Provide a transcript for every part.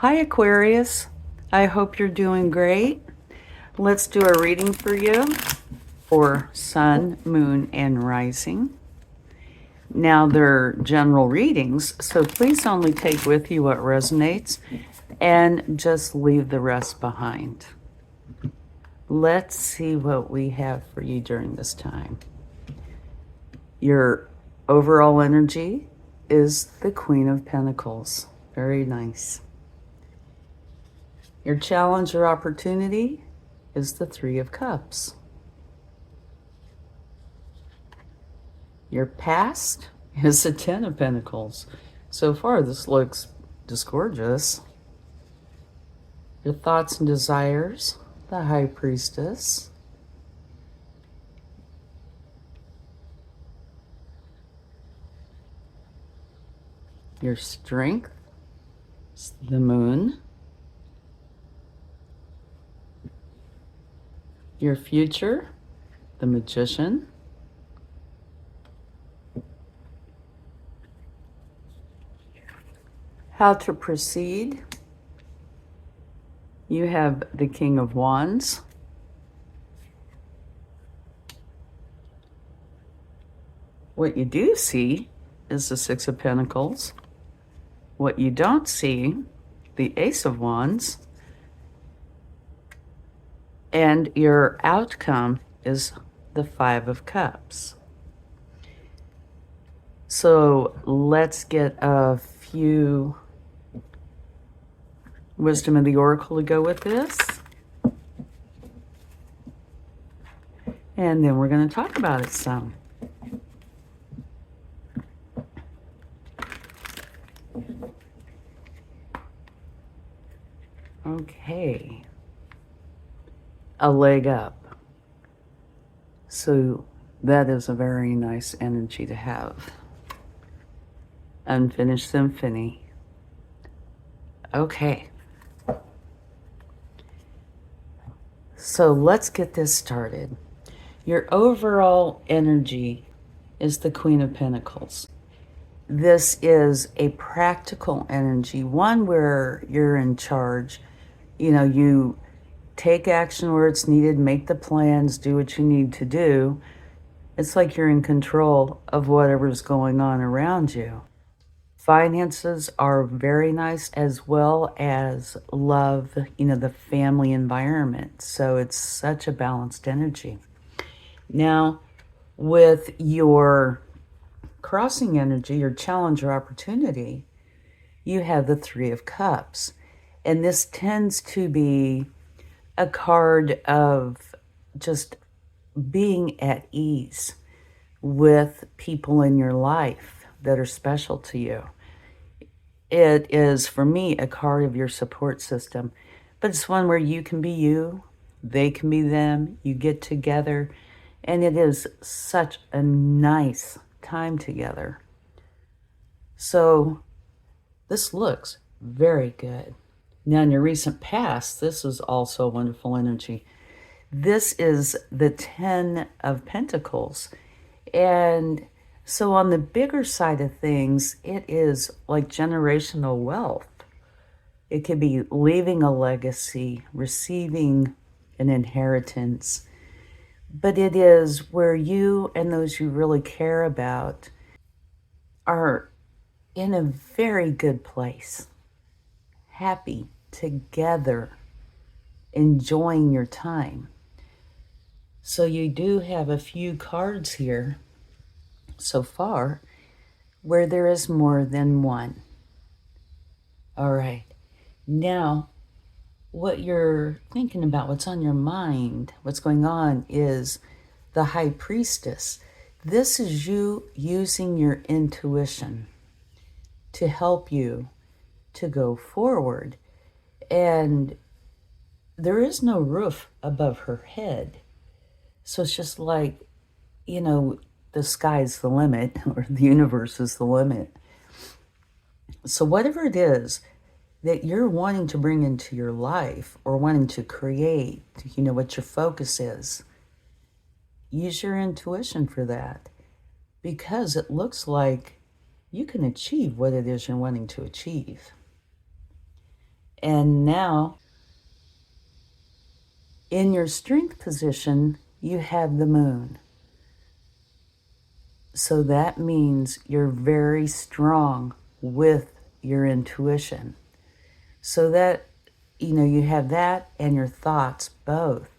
Hi, Aquarius. I hope you're doing great. Let's do a reading for you for Sun, Moon, and Rising. Now, they're general readings, so please only take with you what resonates and just leave the rest behind. Let's see what we have for you during this time. Your overall energy is the Queen of Pentacles. Very nice. Your challenge or opportunity is the Three of Cups. Your past is the Ten of Pentacles. So far, this looks just gorgeous. Your thoughts and desires, the High Priestess. Your strength is the Moon. Your future, the Magician. How to proceed. You have the King of Wands. What you do see is the Six of Pentacles. What you don't see, the Ace of Wands. And your outcome is the Five of Cups. So let's get a few wisdom of the Oracle to go with this. And then we're going to talk about it some. Okay. A leg up. So that is a very nice energy to have. Unfinished symphony. Okay. So let's get this started. Your overall energy is the Queen of Pentacles. This is a practical energy, one where you're in charge. You know, you take action where it's needed, make the plans, do what you need to do. It's like you're in control of whatever's going on around you. Finances are very nice, as well as love, the family environment. So it's such a balanced energy. Now, with your crossing energy, your challenge or opportunity, you have the Three of Cups. And this tends to be a card of just being at ease with people in your life that are special to you. It is, for me, a card of your support system, but it's one where you can be you, they can be them, you get together, and it is such a nice time together. So this looks very good. Now, in your recent past, this is also wonderful energy. This is the Ten of Pentacles. And so on the bigger side of things, it is like generational wealth. It could be leaving a legacy, receiving an inheritance. But it is where you and those you really care about are in a very good place, happy together, enjoying your time. So you do have a few cards here so far where there is more than one. All right. Now, what you're thinking about, what's on your mind, what's going on is the High Priestess. This is you using your intuition to help you to go forward. And there is no roof above her head. So it's just like, the sky's the limit, or the universe is the limit. So whatever it is that you're wanting to bring into your life or wanting to create, what your focus is, use your intuition for that, because it looks like you can achieve what it is you're wanting to achieve. And now, in your strength position, you have the moon. So that means you're very strong with your intuition. So that, you have that, and your thoughts both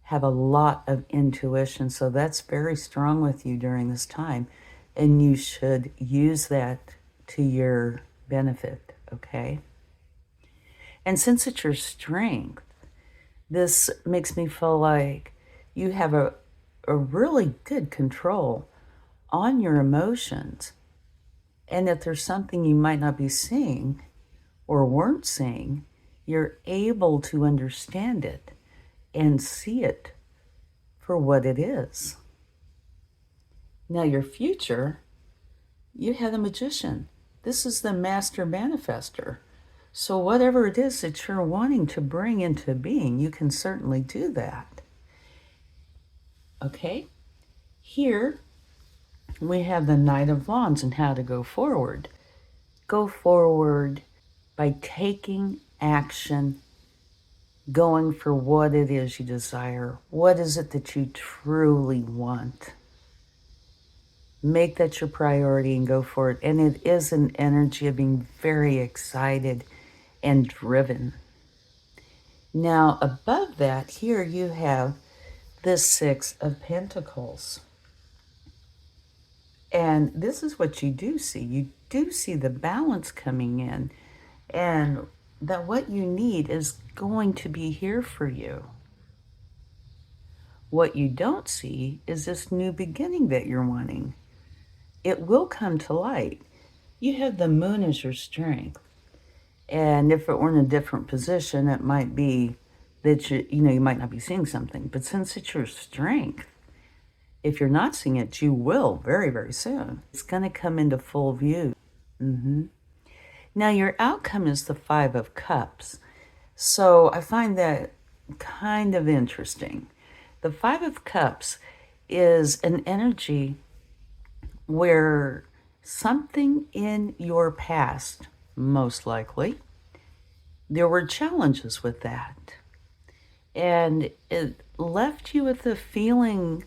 have a lot of intuition. So that's very strong with you during this time. And you should use that to your benefit, okay? And since it's your strength, this makes me feel like you have a really good control on your emotions. And if there's something you might not be seeing or weren't seeing, you're able to understand it and see it for what it is. Now, your future, you have the Magician. This is the master manifester. So whatever it is that you're wanting to bring into being, you can certainly do that. Okay? Here, we have the Knight of Wands and how to go forward. Go forward by taking action, going for what it is you desire. What is it that you truly want? Make that your priority and go for it. And it is an energy of being very excited and driven. Now, above that, here you have the Six of Pentacles. And this is what you do see. You do see the balance coming in, and that what you need is going to be here for you. What you don't see is this new beginning that you're wanting. It will come to light. You have the moon as your strength. And if it were in a different position, it might be that you might not be seeing something. But since it's your strength, if you're not seeing it, you will very, very soon. It's going to come into full view. Now, your outcome is the Five of Cups. So I find that kind of interesting. The Five of Cups is an energy where something in your past, most likely, there were challenges with that. And it left you with a feeling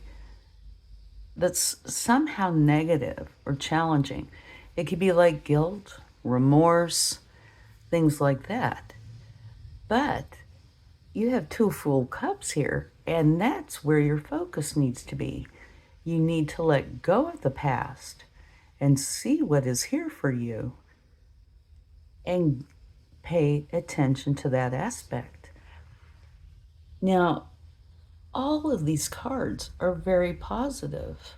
that's somehow negative or challenging. It could be like guilt, remorse, things like that. But you have two full cups here, and that's where your focus needs to be. You need to let go of the past and see what is here for you and pay attention to that aspect. Now, all of these cards are very positive,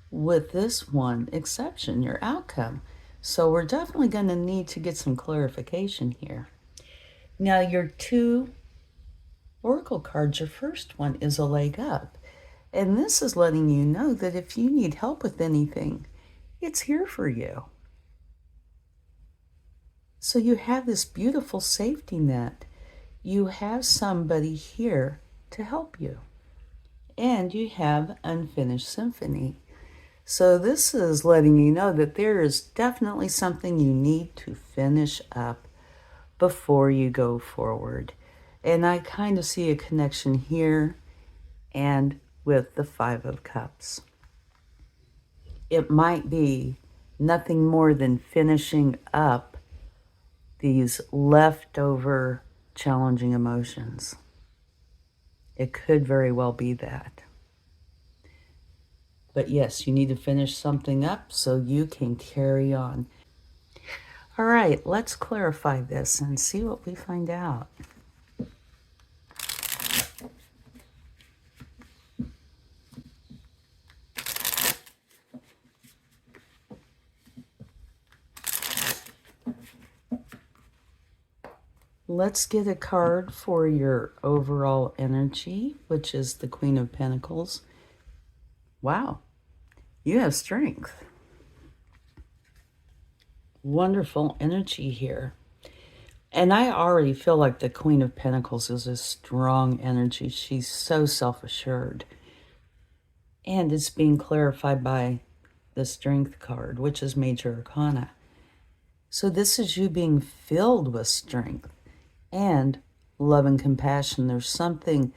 with this one exception, your outcome. So we're definitely going to need to get some clarification here. Now, your two oracle cards, your first one is a leg up. And this is letting you know that if you need help with anything, it's here for you. So you have this beautiful safety net. You have somebody here to help you. And you have Unfinished Symphony. So this is letting you know that there is definitely something you need to finish up before you go forward. And I kind of see a connection here and with the Five of Cups. It might be nothing more than finishing up these leftover challenging emotions. It could very well be that. But yes, you need to finish something up so you can carry on. All right, let's clarify this and see what we find out. Let's get a card for your overall energy, which is the Queen of Pentacles. Wow, you have strength. Wonderful energy here. And I already feel like the Queen of Pentacles is a strong energy. She's so self-assured. And it's being clarified by the Strength card, which is Major Arcana. So this is you being filled with strength. and love and compassion. There's something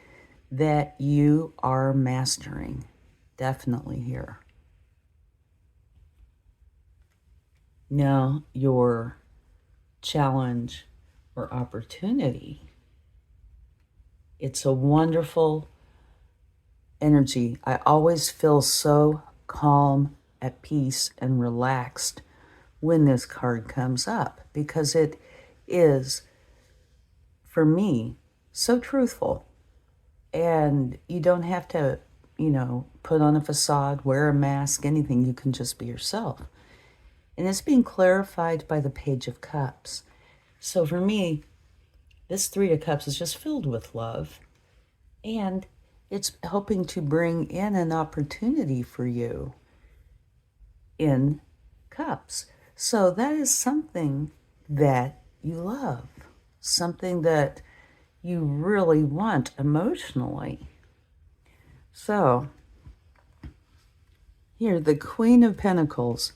that you are mastering, definitely here. Now, your challenge or opportunity, it's a wonderful energy. I always feel so calm, at peace, and relaxed when this card comes up because it is, for me, so truthful. And you don't have to, put on a facade, wear a mask, anything. You can just be yourself. And it's being clarified by the Page of Cups. So for me, this Three of Cups is just filled with love. And it's hoping to bring in an opportunity for you in cups. So that is something that you love, something that you really want emotionally. So here, the Queen of Pentacles,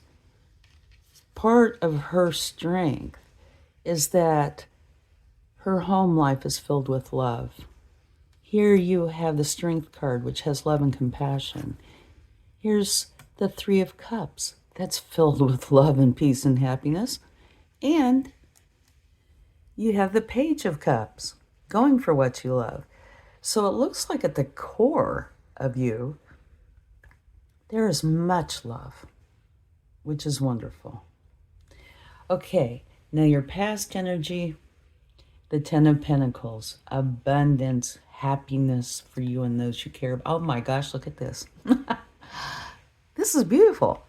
part of her strength is that her home life is filled with love. Here you have the Strength card, which has love and compassion. Here's the Three of Cups, that's filled with love and peace and happiness. And you have the Page of Cups, going for what you love. So it looks like at the core of you, there is much love, which is wonderful. Okay, now your past energy, the Ten of Pentacles, abundance, happiness for you and those you care about. Oh my gosh, look at this. This is beautiful.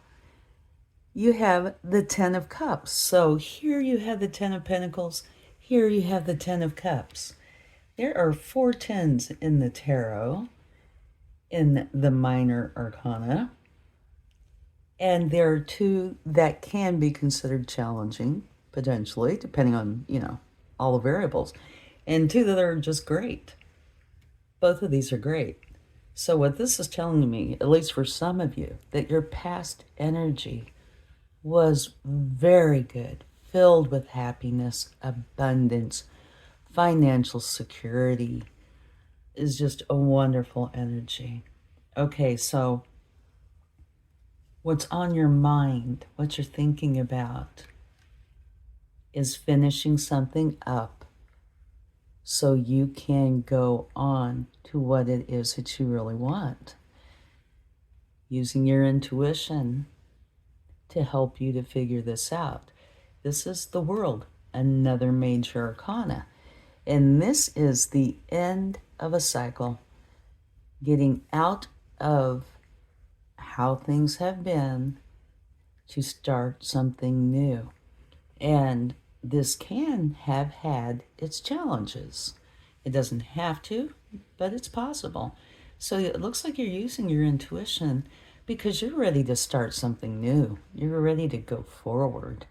You have the Ten of Cups. So here you have the Ten of Pentacles. Here you have the Ten of Cups. There are 4 tens in the tarot, in the minor arcana. And there are 2 that can be considered challenging, potentially, depending on, all the variables. And 2 that are just great. Both of these are great. So what this is telling me, at least for some of you, that your past energy was very good, filled with happiness, abundance, financial security, is just a wonderful energy. Okay, so what's on your mind, what you're thinking about, is finishing something up so you can go on to what it is that you really want. Using your intuition to help you to figure this out. This is the World, another major arcana. And this is the end of a cycle, getting out of how things have been to start something new. And this can have had its challenges. It doesn't have to, but it's possible. So it looks like you're using your intuition because you're ready to start something new. You're ready to go forward.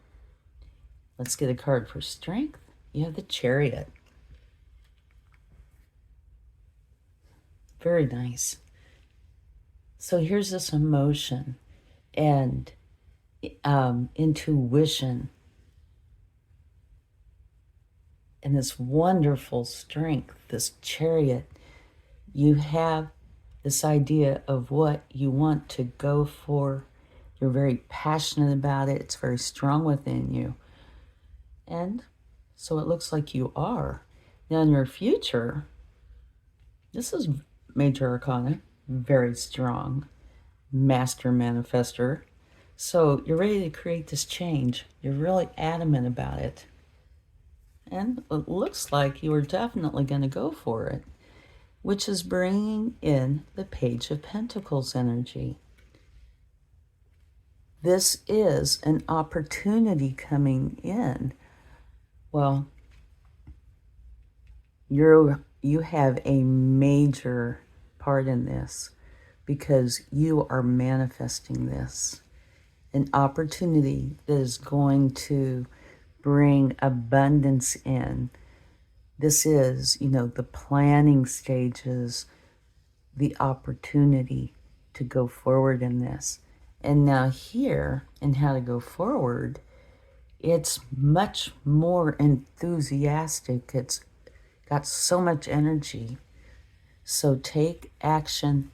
Let's get a card for strength. You have the Chariot. Very nice. So here's this emotion and intuition and this wonderful strength, this Chariot. You have this idea of what you want to go for. You're very passionate about it. It's very strong within you. And so it looks like you are. Now in your future, this is major arcana, very strong, master manifester. So you're ready to create this change. You're really adamant about it. And it looks like you are definitely going to go for it, which is bringing in the Page of Pentacles energy. This is an opportunity coming in. Well, you have a major part in this because you are manifesting this. An opportunity that is going to bring abundance in. This is, the planning stages, the opportunity to go forward in this. And now here, in how to go forward, it's much more enthusiastic. It's got so much energy. So take action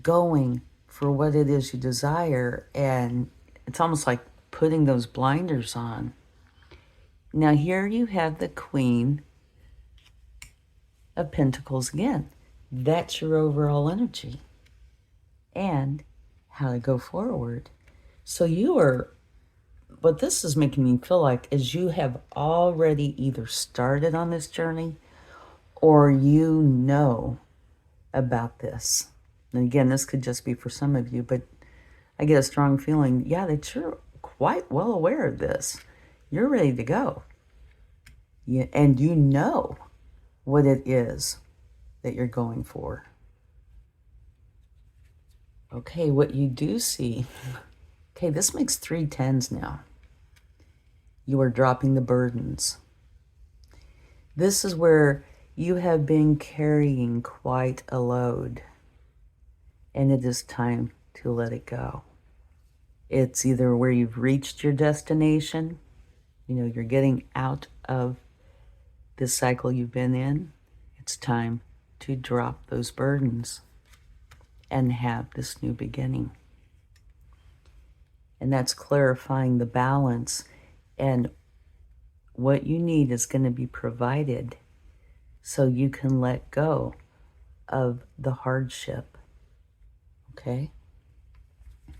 going for what it is you desire. And it's almost like putting those blinders on. Now here you have the Queen of Pentacles again. That's your overall energy and how to go forward. So you are, what this is making me feel like is you have already either started on this journey or you know about this. And again, this could just be for some of you, but I get a strong feeling, yeah, that you're quite well aware of this. You're ready to go. And you know what it is that you're going for. Okay, what you do see, okay, this makes 3 10s now. You are dropping the burdens. This is where you have been carrying quite a load, and it is time to let it go. It's either where you've reached your destination, you're getting out of this cycle you've been in. It's time to drop those burdens and have this new beginning. And that's clarifying the balance, and what you need is going to be provided so you can let go of the hardship. Okay?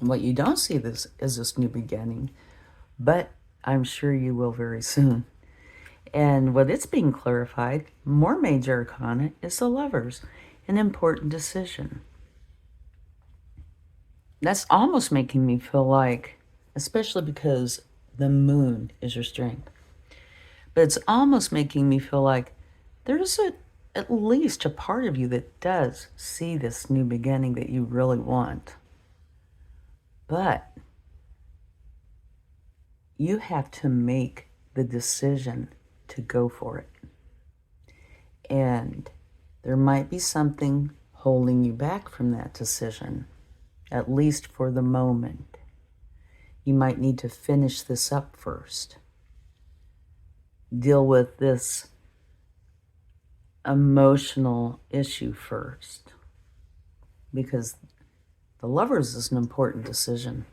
And what you don't see this is this new beginning, but I'm sure you will very soon. And what it's being clarified, more major arcana, is the Lovers, an important decision. That's almost making me feel like, especially because the moon is your strength, but it's almost making me feel like there's at least a part of you that does see this new beginning that you really want. But you have to make the decision to go for it. And there might be something holding you back from that decision, at least for the moment. You might need to finish this up first. Deal with this emotional issue first. Because the Lovers is an important decision.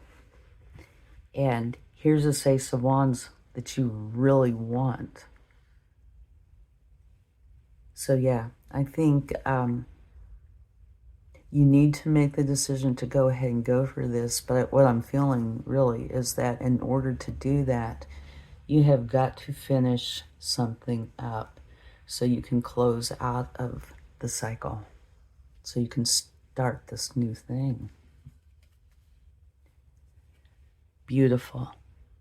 And here's this Ace of Wands that you really want. So yeah, I think you need to make the decision to go ahead and go for this. But what I'm feeling really is that in order to do that, you have got to finish something up so you can close out of the cycle. So you can start this new thing. Beautiful.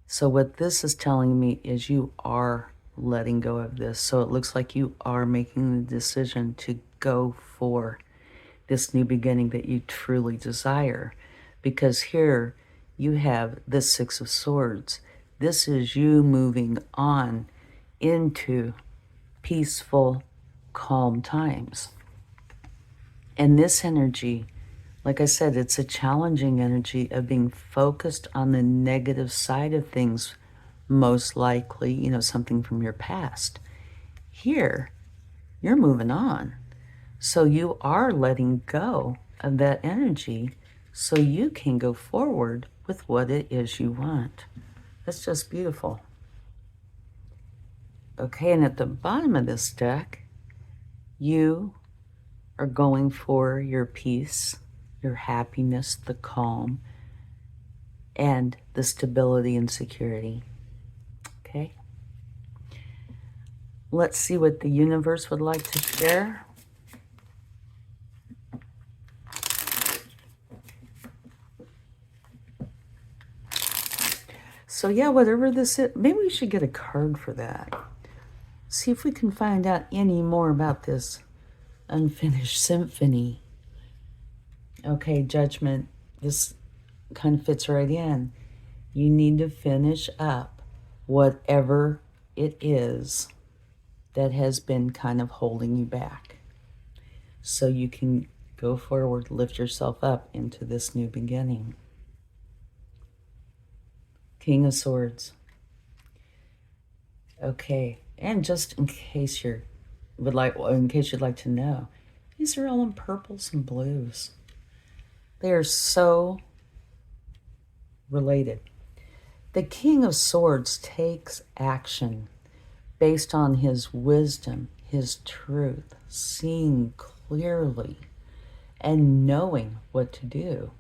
So what this is telling me is you are letting go of this. So it looks like you are making the decision to go for this new beginning that you truly desire. Because here you have this Six of Swords. This is you moving on into peaceful, calm times. And this energy, like I said, it's a challenging energy of being focused on the negative side of things, most likely, something from your past. Here, you're moving on. So you are letting go of that energy so you can go forward with what it is you want. That's just beautiful. Okay, and at the bottom of this deck, you are going for your peace, your happiness, the calm, and the stability and security. Okay? Let's see what the universe would like to share. So yeah, whatever this is, maybe we should get a card for that. See if we can find out any more about this unfinished symphony. Okay, Judgment. This kind of fits right in. You need to finish up whatever it is that has been kind of holding you back, so you can go forward, lift yourself up into this new beginning. King of Swords. Okay, and just in case you're would like, in case you'd like to know, these are all in purples and blues. They are so related. The King of Swords takes action based on his wisdom, his truth, seeing clearly and knowing what to do.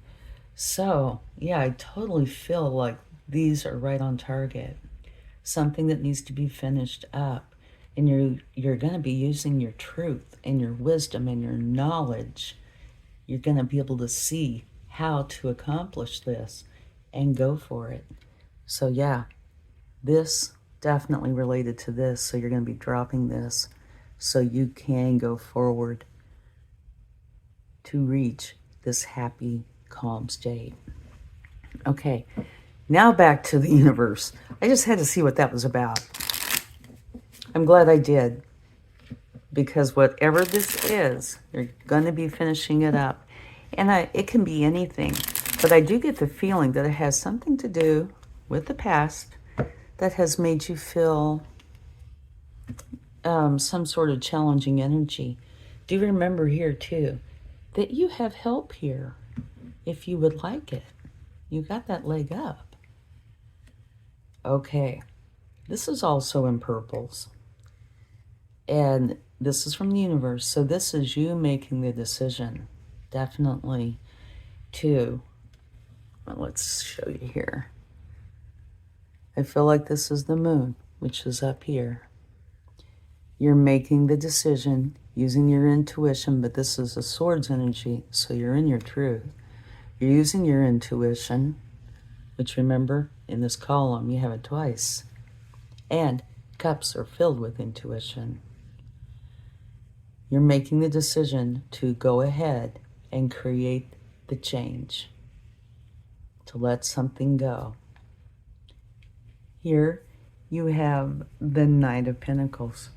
So, yeah, I totally feel like these are right on target. Something that needs to be finished up. And you're going to be using your truth and your wisdom and your knowledge. You're going to be able to see how to accomplish this and go for it. So yeah, this definitely related to this. So you're going to be dropping this so you can go forward to reach this happy, calm state. Okay, now back to the universe. I just had to see what that was about. I'm glad I did, because whatever this is, you're going to be finishing it up. And it can be anything, but I do get the feeling that it has something to do with the past that has made you feel some sort of challenging energy. Do remember here too that you have help here if you would like it. You got that leg up. Okay, this is also in purples. And this is from the universe. So this is you making the decision, definitely, to, well, let's show you here. I feel like this is the moon, which is up here. You're making the decision using your intuition, but this is a swords energy, so you're in your truth. You're using your intuition, which, remember, in this column, you have it twice. And cups are filled with intuition. You're making the decision to go ahead and create the change, to let something go. Here you have the Knight of Pentacles.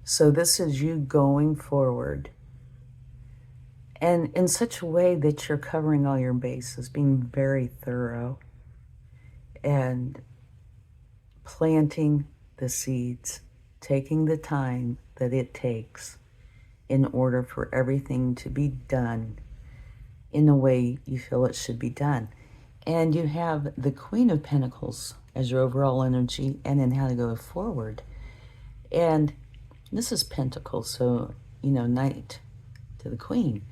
So this is you going forward, and in such a way that you're covering all your bases, being very thorough and planting the seeds, taking the time that it takes in order for everything to be done in the way you feel it should be done. And you have the Queen of Pentacles as your overall energy, and then how to go forward. And this is Pentacles, so, Knight to the Queen.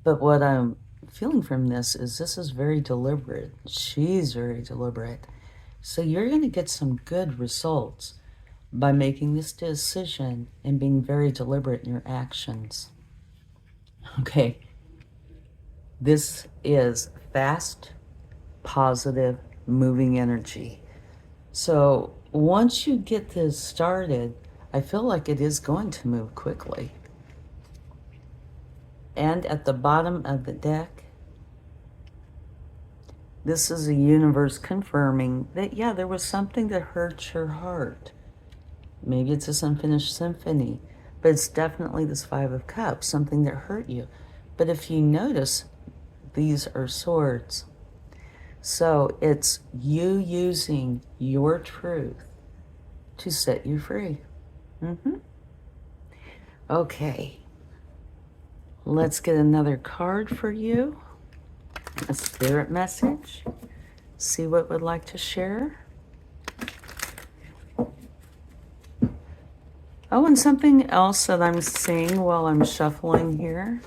But what I'm feeling from this is very deliberate. She's very deliberate. So you're going to get some good results by making this decision and being very deliberate in your actions. Okay. This is fast, positive, moving energy. So once you get this started, I feel like it is going to move quickly. And at the bottom of the deck, this is a universe confirming that, yeah, there was something that hurt your heart. Maybe it's this unfinished symphony, but it's definitely this Five of Cups, something that hurt you. But if you notice, these are swords. So it's you using your truth to set you free. Okay. Let's get another card for you. A spirit message. See what would like to share. Oh, and something else that I'm seeing while I'm shuffling here.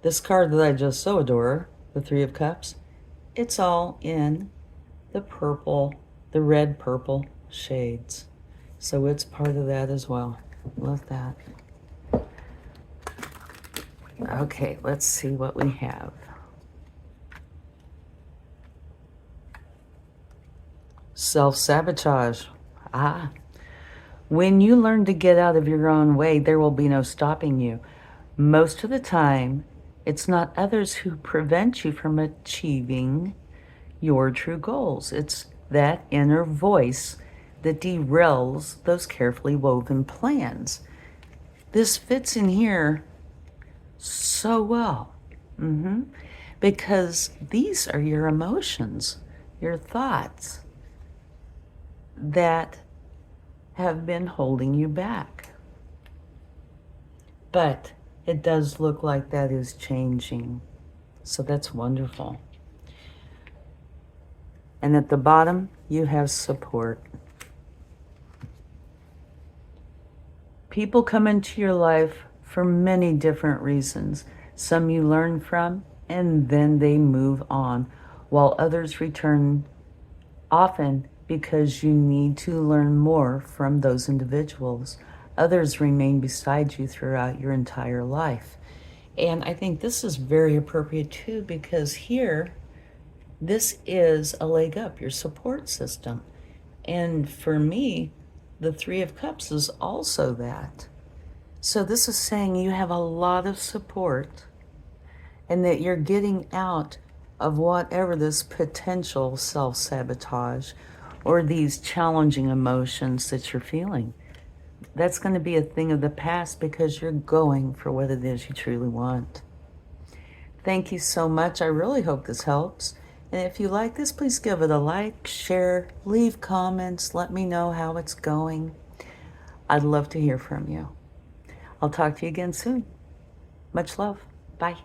This card that I just so adore, the Three of Cups, it's all in the purple, the red purple shades. So it's part of that as well. Love that. Okay, let's see what we have. Self-sabotage. When you learn to get out of your own way, there will be no stopping you. Most of the time, it's not others who prevent you from achieving your true goals. It's that inner voice that derails those carefully woven plans. This fits in here so well, because these are your emotions, your thoughts that have been holding you back. But it does look like that is changing. So that's wonderful. And at the bottom, you have support. People come into your life for many different reasons. Some you learn from, and then they move on, while others return, often because you need to learn more from those individuals. Others remain beside you throughout your entire life. And I think this is very appropriate too, because here, this is a leg up, your support system. And for me, the Three of Cups is also that. So this is saying you have a lot of support and that you're getting out of whatever this potential self-sabotage or these challenging emotions that you're feeling. That's going to be a thing of the past because you're going for what it is you truly want. Thank you so much. I really hope this helps. And if you like this, please give it a like, share, leave comments, let me know how it's going. I'd love to hear from you. I'll talk to you again soon. Much love. Bye.